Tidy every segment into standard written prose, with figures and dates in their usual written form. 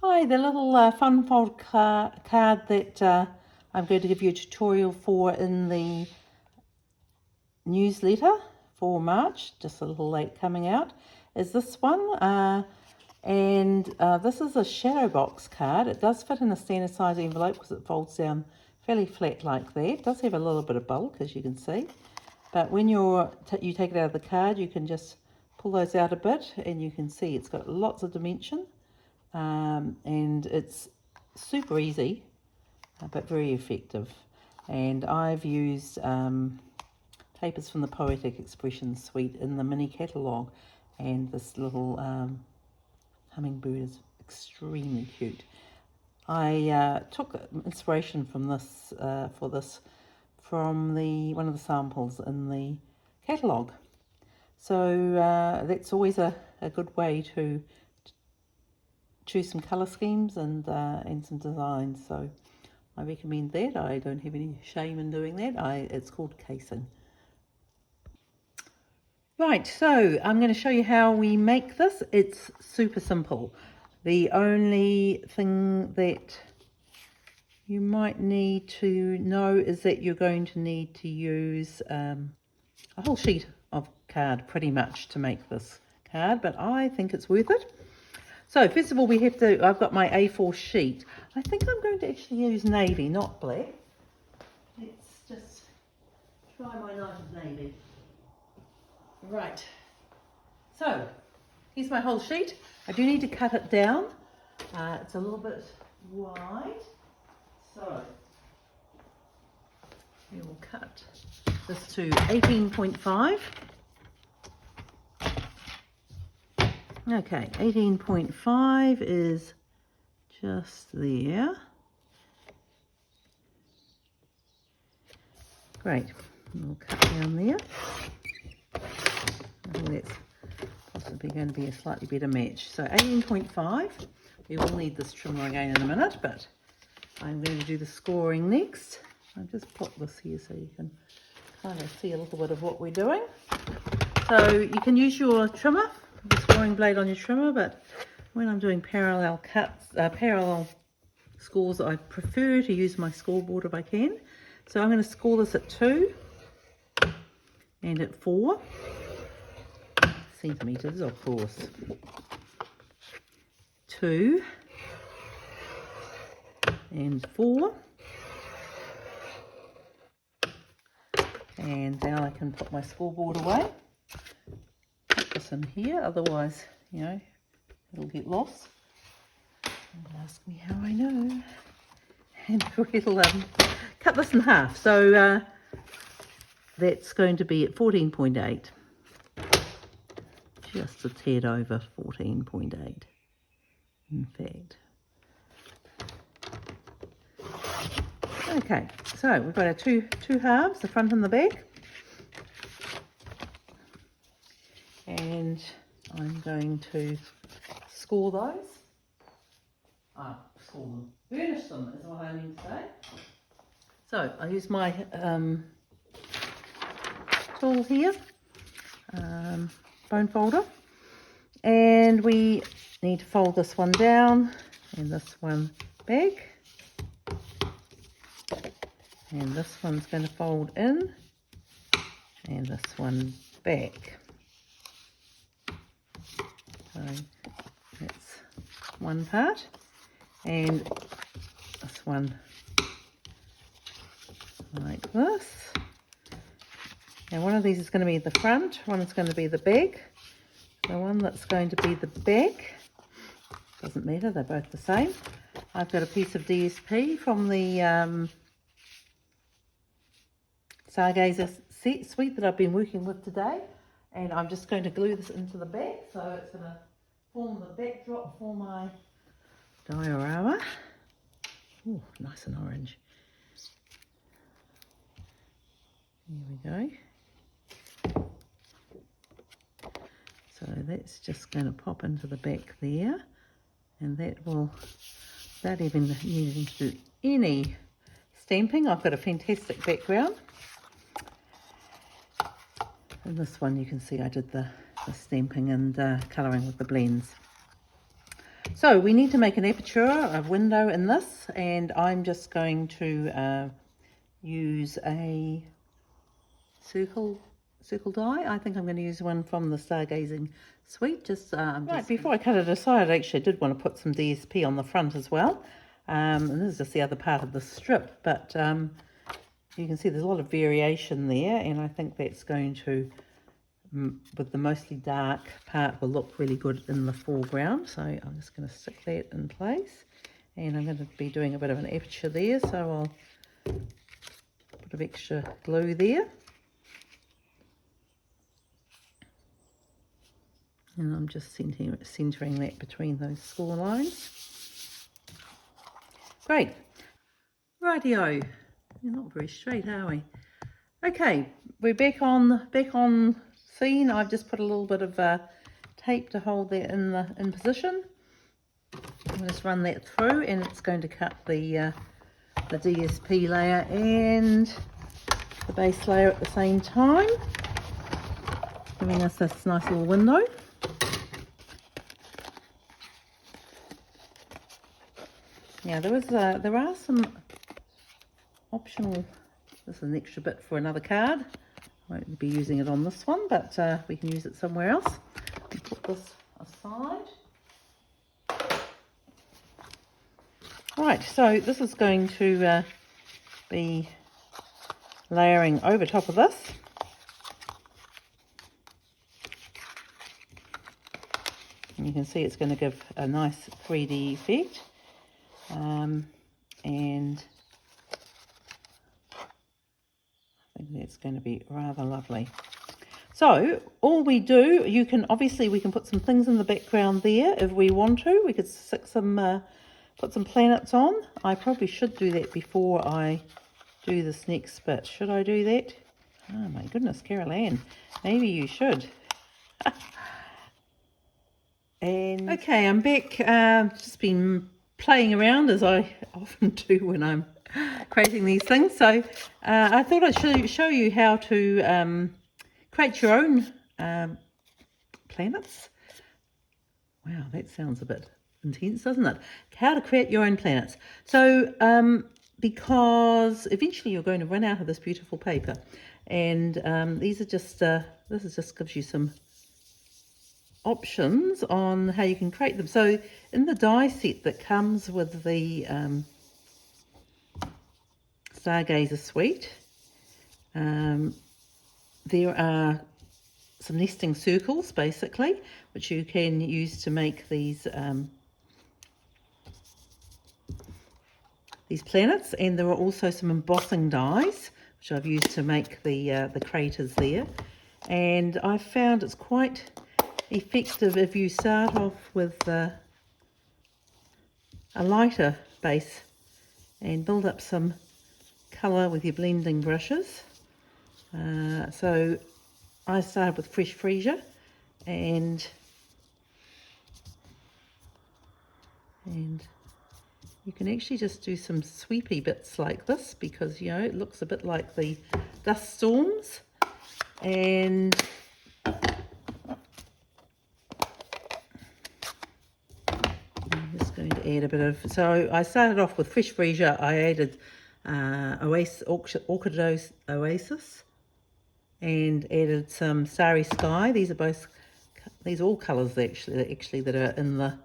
Hi, the little Funfold card that I'm going to give you a tutorial for in the newsletter for March, just a little late coming out, is this one. This is a Shadowbox card. It does fit in a standard size envelope because it folds down fairly flat like that. It does have a little bit of bulk, as you can see. But when you take it out of the card, you can just pull those out a bit and you can see it's got lots of dimension. And it's super easy but very effective, and I've used papers from the Poetic Expression suite in the mini catalogue, and this little hummingbird is extremely cute. I took inspiration from this from one of the samples in the catalogue, so that's always a good way to choose some colour schemes and some designs. So I recommend that. I don't have any shame in doing that. It's called casing. Right, so I'm going to show you how we make this. It's super simple. The only thing that you might need to know is that you're going to need to use a whole sheet of card pretty much to make this card, but I think it's worth it. So first of all, I've got my A4 sheet. I think I'm going to actually use navy, not black. Let's just try my night of navy. Right, so here's my whole sheet. I do need to cut it down. It's a little bit wide. So we will cut this to 18.5. Okay, 18.5 is just there. Great, we'll cut down there. Oh, that's possibly going to be a slightly better match. So 18.5, we will need this trimmer again in a minute, but I'm going to do the scoring next. I'll just pop this here so you can kind of see a little bit of what we're doing. So you can use your trimmer, the scoring blade on your trimmer, but when I'm doing parallel cuts, parallel scores, I prefer to use my scoreboard if I can. So I'm going to score this at 2 and at 4 centimetres, of course. 2 and 4. And now I can put my scoreboard away. Put this in here, otherwise, you know, it'll get lost. Don't ask me how I know. And we'll cut this in half. So that's going to be at 14.8. Just a tad over 14.8, in fact. Okay, so we've got our two halves, the front and the back. And I'm going to score those. Score them. Burnish them is what I mean to say. So I use my tool here, bone folder, and we need to fold this one down and this one back, and this one's going to fold in and this one back. So that's one part, and this one like this. Now one of these is going to be the front, one is going to be the back. The one that's going to be the back, doesn't matter, they're both the same. I've got a piece of DSP from the Stargazer suite that I've been working with today, and I'm just going to glue this into the back, so it's going to form the backdrop for my diorama. Oh, nice and orange. Here we go. So that's just going to pop into the back there, and that will, without even needing to do any stamping, I've got a fantastic background. And this one you can see I did the stamping and colouring with the blends. So we need to make an aperture, a window in this, and I'm just going to use a circle die. I think I'm going to use one from the Stargazing Suite. Right, before I cut it aside, I did want to put some DSP on the front as well. And this is just the other part of the strip, but you can see there's a lot of variation there, and I think that's going to, with the mostly dark part, will look really good in the foreground. So I'm just going to stick that in place, and I'm going to be doing a bit of an aperture there, so I'll put a bit of extra glue there. And I'm just centering that between those score lines. Great. Rightio. You're not very straight, are we? Okay, we're back on scene. I've just put a little bit of tape to hold that in position. I'm just run that through, and it's going to cut the DSP layer and the base layer at the same time, giving us this nice little window. Now there are some optional. This is an extra bit for another card. I won't be using it on this one, but we can use it somewhere else. I'll put this aside. Right, so this is going to be layering over top of this. And you can see it's going to give a nice 3D effect. And I think that's going to be rather lovely. So all we do, we can put some things in the background there if we want to. We could stick some, put some planets on. I probably should do that before I do this next bit. Should I do that? Oh my goodness, Carol Ann, maybe you should. And okay, I'm back. Just been playing around as I often do when I'm creating these things. So I thought I'd show you how to create your own planets. Wow, that sounds a bit intense, doesn't it? How to create your own planets. So because eventually you're going to run out of this beautiful paper, and these are just this just gives you some options on how you can create them. So in the die set that comes with the Stargazer Suite, there are some nesting circles basically, which you can use to make these planets, and there are also some embossing dies which I've used to make the craters there. And I found it's quite effective if you start off with a lighter base and build up some colour with your blending brushes. So I started with Fresh Freesia, and you can actually just do some sweepy bits like this, because you know it looks a bit like the dust storms. And going to add a bit of, so I started off with Fresh Freesia. I added Orchid Oasis and added some Starry Sky. These are all colours actually that are in the,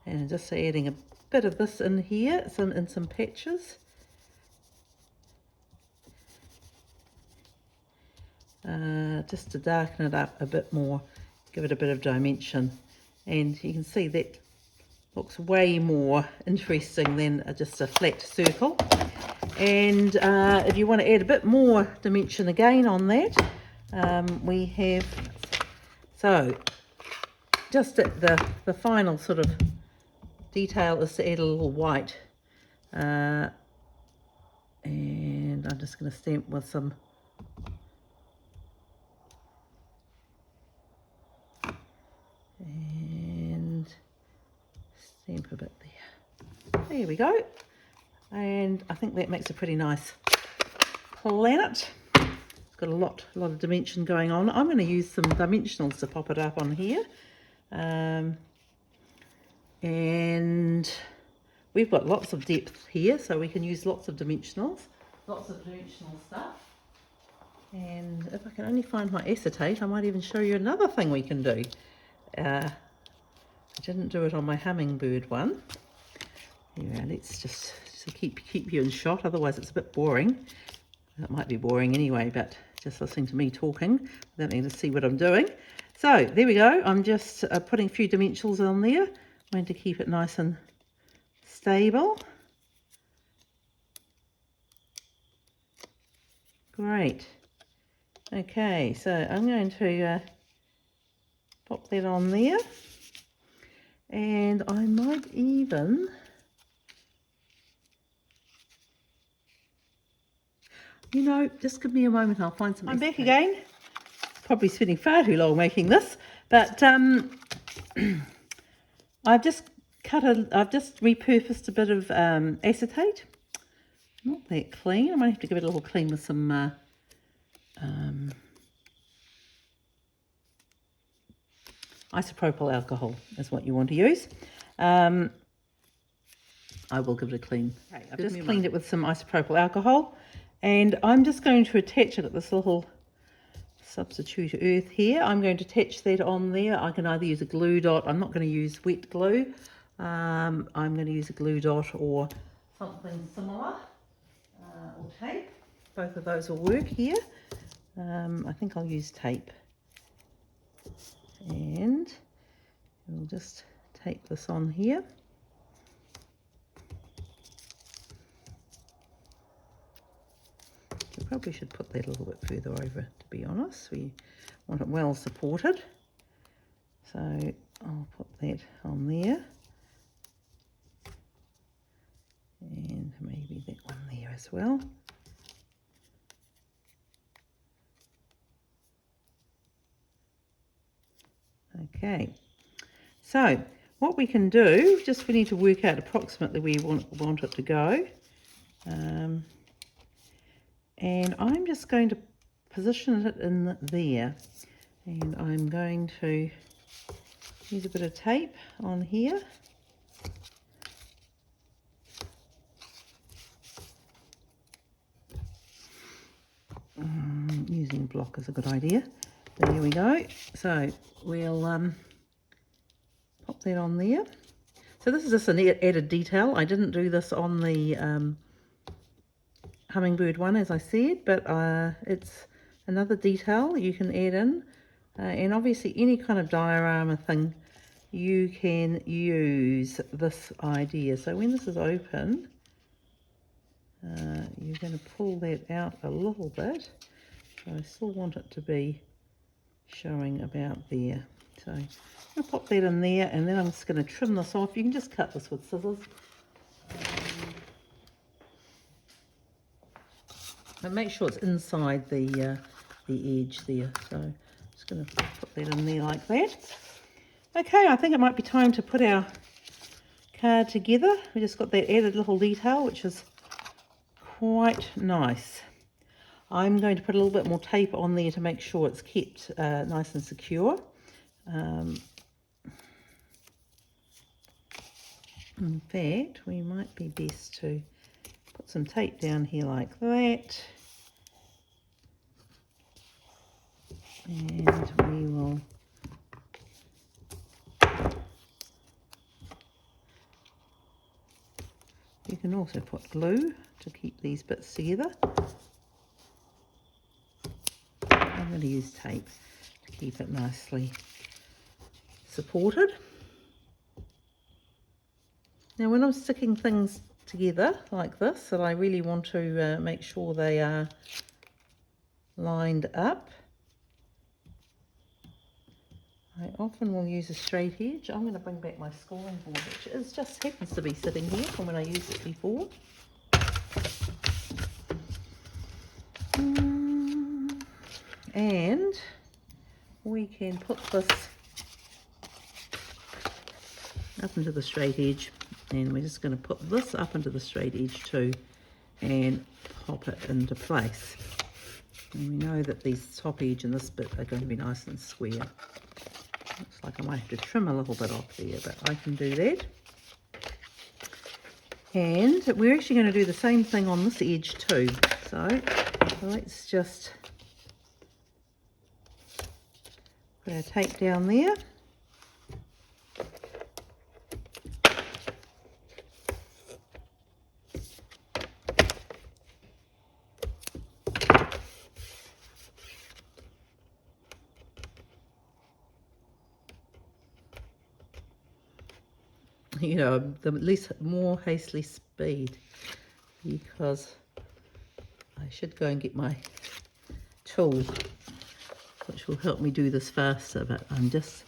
and just adding a bit of this in here, in some patches. Just to darken it up a bit more, give it a bit of dimension. And you can see that looks way more interesting than just a flat circle. And if you want to add a bit more dimension again on that, we have, so just at the final sort of detail is to add a little white. And I'm just going to stamp with some stamp a bit there. There we go. And I think that makes a pretty nice planet. It's got a lot of dimension going on. I'm going to use some dimensionals to pop it up on here. And we've got lots of depth here, so we can use lots of dimensional stuff. And if I can only find my acetate, I might even show you another thing we can do. I didn't do it on my hummingbird one. Yeah, let's just to keep you in shot, otherwise it's a bit boring. It might be boring anyway, but just listening to me talking, I don't need to see what I'm doing. So there we go. I'm just putting a few dimensionals on there. I'm going to keep it nice and stable. Great. Okay, so I'm going to pop that on there, and I might even just give me a moment, I'll find some. I'm back again. Probably spending far too long making this, but I've just repurposed a bit of acetate. Not that clean. I might have to give it a little clean with some isopropyl alcohol is what you want to use. I will give it a clean. Okay, I've just cleaned it with some isopropyl alcohol, and I'm just going to attach it at this little substitute earth here. I'm going to attach that on there. I can either use a glue dot. I'm not going to use wet glue. I'm going to use a glue dot or something similar, or tape. Both of those will work here. I think I'll use tape. And we'll just tape this on here. We probably should put that a little bit further over, to be honest. We want it well supported. So I'll put that on there. And maybe that one there as well. Okay, so what we can do, just we need to work out approximately where we want it to go. And I'm just going to position it in there. And I'm going to use a bit of tape on here. Using a block is a good idea. There we go. So we'll pop that on there. So this is just an added detail. I didn't do this on the hummingbird one, as I said, but it's another detail you can add in. And obviously any kind of diorama thing, you can use this idea. So when this is open, you're going to pull that out a little bit. So I still want it to be showing about there. So I'm going to pop that in there, and then I'm just going to trim this off. You can just cut this with scissors. But make sure it's inside the edge there. So I'm just going to put that in there like that. Okay, I think it might be time to put our card together. We just got that added little detail, which is quite nice. I'm going to put a little bit more tape on there to make sure it's kept nice and secure. In fact, we might be best to put some tape down here like that. And we will you can also put glue to keep these bits together. I'm going to use tape to keep it nicely supported. Now when I'm sticking things together like this, that I really want to make sure they are lined up, I often will use a straight edge. I'm going to bring back my scoring board, which is just happens to be sitting here from when I used it before. And we can put this up into the straight edge, and we're just going to put this up into the straight edge too and pop it into place. And we know that these top edge and this bit are going to be nice and square. Looks looks like I might have to trim a little bit off there, but I can do that. And we're actually going to do the same thing on this edge too. So let's just put our tape down there. You know, the more hastily speed, because I should go and get my tool, which will help me do this faster, but I'm just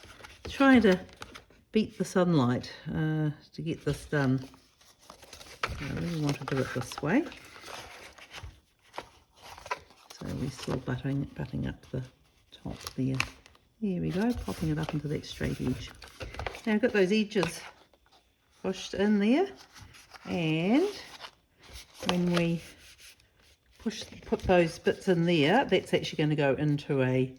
trying to beat the sunlight to get this done. I really want to do it this way. So we're still butting up the top there. There we go, popping it up into that straight edge. Now I've got those edges pushed in there, and when we put those bits in there, that's actually going to go into a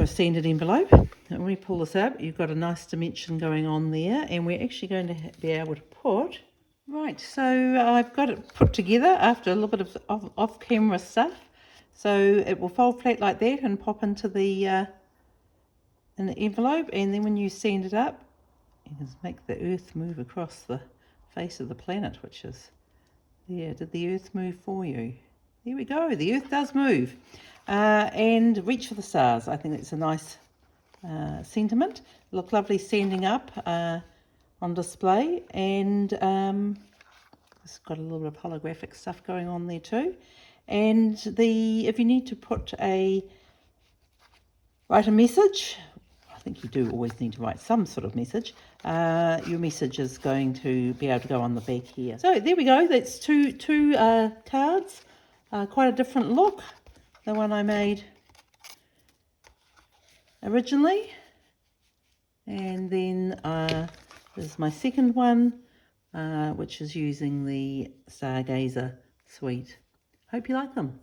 sanded envelope. And when we pull this up, you've got a nice dimension going on there, and we're actually going to be able to put, right, so I've got it put together after a little bit of off-camera stuff, so it will fold flat like that and pop into the in the envelope, and then when you sand it up, you can make the earth move across the face of the planet, which is, yeah, did the earth move for you? There we go, the earth does move. And reach for the stars. I think it's a nice sentiment. Look lovely standing up on display, and it's got a little bit of holographic stuff going on there too. And if you need to write a message, I think you do always need to write some sort of message. Your message is going to be able to go on the back here. So there we go. That's two cards. Quite a different look. The one I made originally. And then this is my second one, which is using the Stargazer suite. Hope you like them.